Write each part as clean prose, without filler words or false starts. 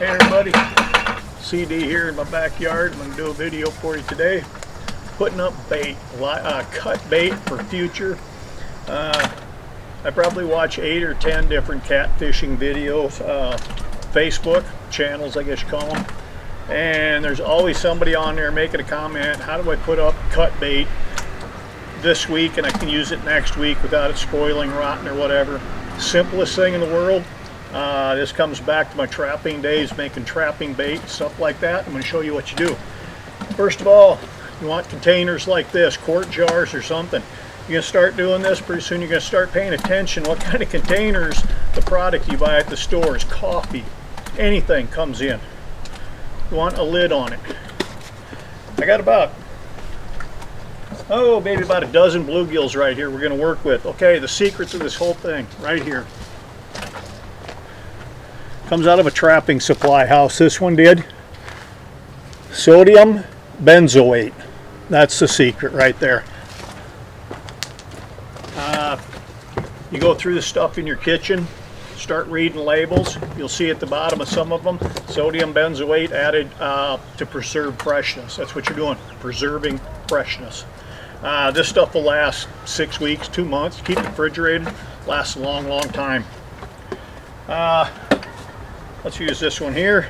Hey everybody, CD here in my backyard. I'm going to do a video for you today. Putting up bait, cut bait for future. I probably watch 8 or 10 different catfishing videos, Facebook channels I guess you call them. And there's always somebody on there making a comment, how do I put up cut bait this week and I can use it next week without it spoiling, rotting or whatever. Simplest thing in the world. This comes back to my trapping days, making trapping bait, stuff like that. I'm going to show you what you do. First of all, you want containers like this, quart jars or something. You're going to start doing this, pretty soon you're going to start paying attention what kind of containers the product you buy at the stores, coffee, anything comes in. You want a lid on it. I got about, maybe about a dozen bluegills right here we're going to work with. Okay, the secrets of this whole thing right here. Comes out of a trapping supply house. This one did. Sodium benzoate. That's the secret right there. You go through the stuff in your kitchen, start reading labels. You'll see at the bottom of some of them, sodium benzoate added to preserve freshness. That's what you're doing, preserving freshness. This stuff will last 6 weeks, 2 months. Keep it refrigerated, lasts a long, long time. Let's use this one here.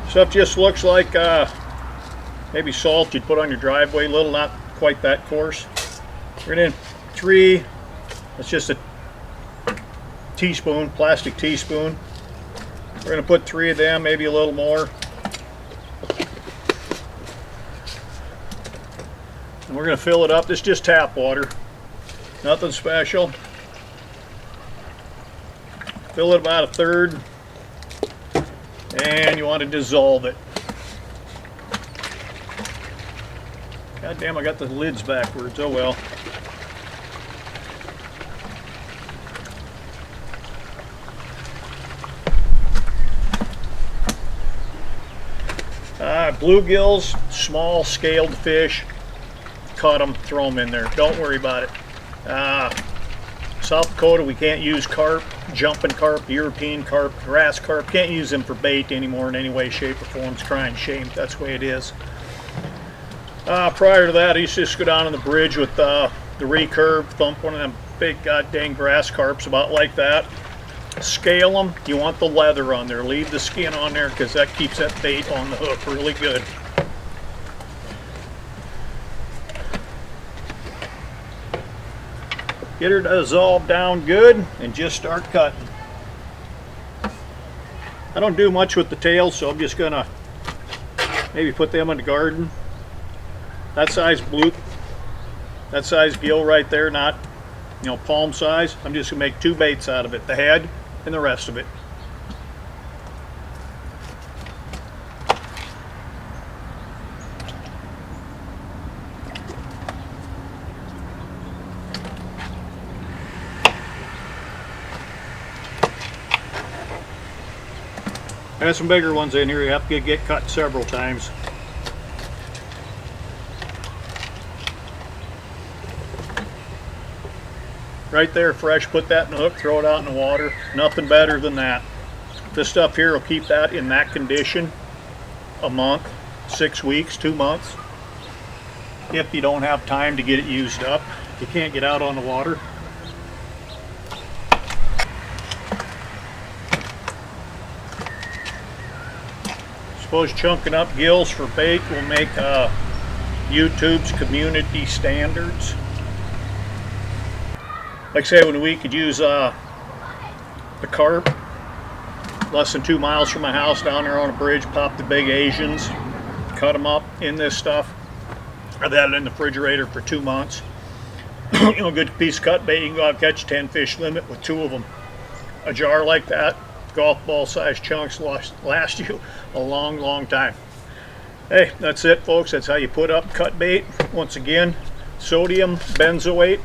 Stuff just looks like maybe salt you'd put on your driveway, little, not quite that coarse. We're gonna 3, that's just a teaspoon, plastic teaspoon. We're gonna put 3 of them, maybe a little more. And we're gonna fill it up. This is just tap water, nothing special. Fill it about 1/3, and you want to dissolve it. God damn, I got the lids backwards. Oh well. Bluegills, small scaled fish, cut them, throw them in there. Don't worry about it. South Dakota, we can't use carp, jumping carp, European carp, grass carp. Can't use them for bait anymore in any way, shape, or form. It's crying shame. That's the way it is. Prior to that, I used to just go down on the bridge with the recurve, thump one of them big goddamn grass carps about like that. Scale them. You want the leather on there. Leave the skin on there because that keeps that bait on the hook really good. Get her dissolved down good and just start cutting. I don't do much with the tails, so I'm just gonna maybe put them in the garden. That size that size gill right there, not palm size. I'm just gonna make 2 baits out of it, the head and the rest of it. There's some bigger ones in here. You have to get cut several times. Right there, fresh. Put that in the hook, throw it out in the water. Nothing better than that. This stuff here will keep that in that condition a month, 6 weeks, 2 months. If you don't have time to get it used up, you can't get out on the water. Suppose chunking up gills for bait will make YouTube's community standards. Like I say, when we could use the carp, less than 2 miles from my house down there on a bridge, pop the big Asians, cut them up in this stuff. I've had it in the refrigerator for 2 months. Good piece of cut bait, you can go out and catch a 10 fish limit with 2 of them. A jar like that, golf ball size chunks last you a long, long time. Hey, that's it folks. That's how you put up cut bait. Once again, sodium benzoate.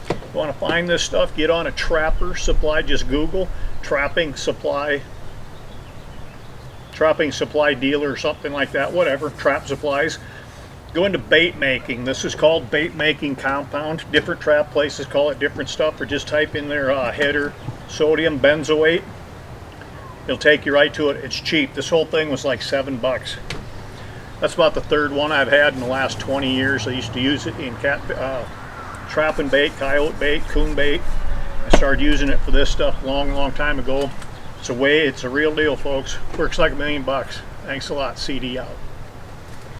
You want to find this stuff, get on a trapper supply. Just Google trapping supply dealer or something like that, whatever, trap supplies. Go into bait making. This is called bait making compound. Different trap places call it different stuff, or just type in their header sodium benzoate. It'll take you right to it. It's cheap. This whole thing was like $7. That's about the third one I've had in the last 20 years. I used to use it in trapping bait, coyote bait, coon bait. I started using it for this stuff long time ago. It's a real deal, folks. Works like $1,000,000. Thanks a lot. CD out.